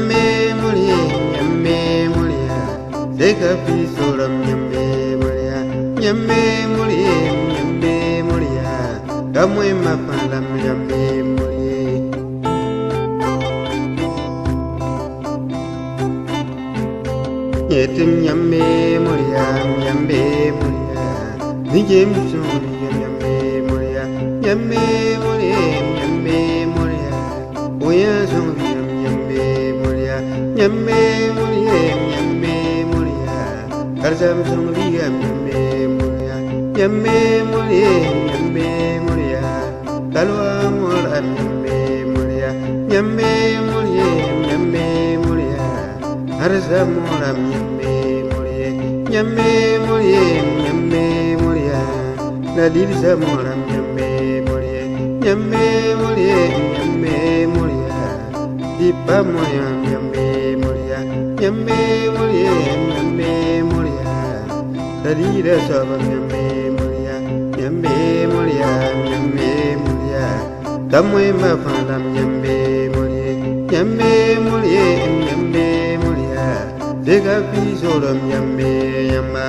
Yambe Muria, Yambe Muria, Zekapi Soram Yambe Muria, Yambe Muria, Yambe Muria, Kamwe Mapalam Yambe Muria. Yetim Yambe Muria, Yambe Muria, Nijim Suri Yambe Muria, Yambe Muria, Yambe Muria, Oya Suri Yambe Muria, Yambe Muria, Yambe Muria, Karsam Suri Yambe Muria, Yambe Muria, Yambe Muria, Kalwa Muram Yambe Muria, Yambe Muria, Yambe Muria, Karsam Muram Yambe Muria, Yambe Muria, Yambe Muria, Nadir Samuram Yambe Muria, Yambe Muria, Yambe Muria, Dipa Muria, Yambe Muria, Yambe Muria, Yambe Muria, Nadir Sabam Yambe Muria, Yambe Muria, Yambe Muria, Tamwe Mafalam Yambe Muria, Yambe Muria, Yambe Muria, Zekapi Soram Yambe Yamba.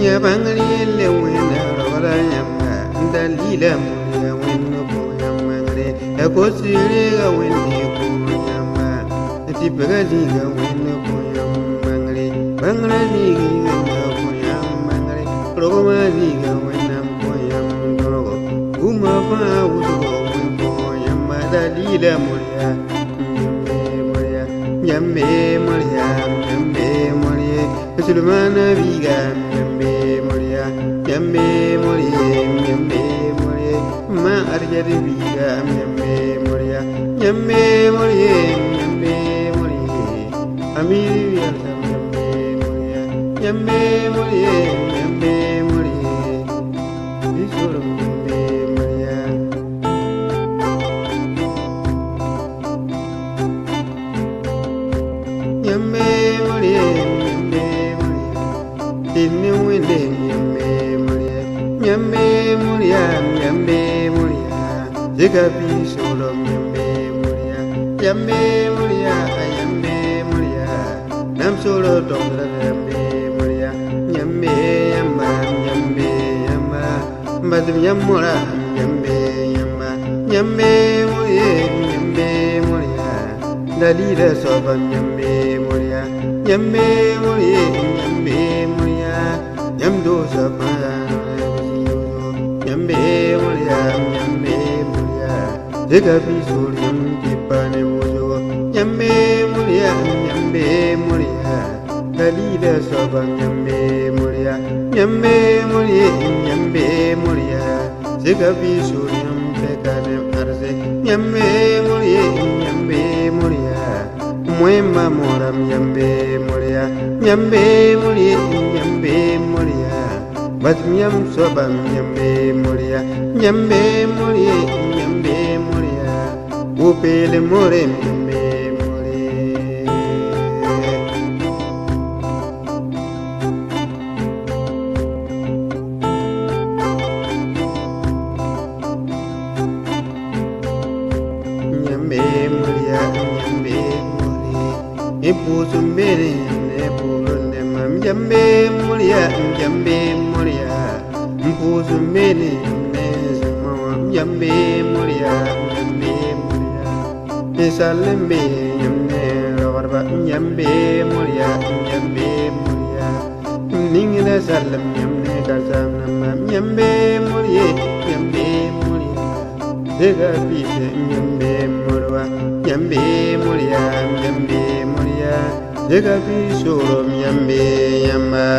Yabangli Lewina Rola Yamba, Dalila Muria Winu Yamangre, a Cosiriga Winnie Yamba, a Tipagaliga Winu Yamangre, Bangladiga Yamangre, Roma Liga Winam Yamdoro, Umapa Uzo Yamba, Dalila Muria, Yambe Muria, Yambe Muria, Sulmana Viga. Yambe Muria, Yambe Muria, Ma Arjari Viga, Yambe Muria, Yambe Muria, Yambe Muria, Amiri Yambe Muria, Yambe Muria, Yambe Muria, Visurum Yambe Muria. Yambe Muria, Yambe Muria, Tinu Winde Yambe. Yambe Muria, Yambe Muria, Zekapi Soram Yambe Muria, Yambe Muria, Yambe Muria, Nam Solo Dongra Yambe Muria, Yambe Yamba, Yambe Yamba, Badum Yamura, Yambe Yamba, Yambe Muria, Yambe Muria, Dalila Sobam Yambe Muria, Yambe Muria, Yambe Muria, Yamdo Sabara. Yambe Muria, Yambe Muria, Zekapi Soram Tipane Mujo, Yambe Muria, Yambe Muria, Dalila Sobam Yambe Muria, Yambe Muria, Yambe Muria, Zekapi Soram Pekane Arze, Yambe Muria, Yambe Muria, Muemma Moram Yambe Muria, Yambe Muria, Yambe Muria. Batmiyam Sobam Yambe Muria, Yambe Muria, Yambe Muria, Upele More Yambe Muria. Yambe Muria, Yambe Muria, Ipusumbere Yambe Mam Yambe Muria, Yambe Muria, Mpuzumene Yambe Muria, Yambe Muria, Isalembe Yamne Ravarba Yambe Muria, Yambe Muria, Ningina Salam Yamne Kazam Yambe Muria, Yambe Muria, Zekapi Yambe Murwa, Yambe Muria, Yambe Muria, Zekapi Soram Yambe Yamba.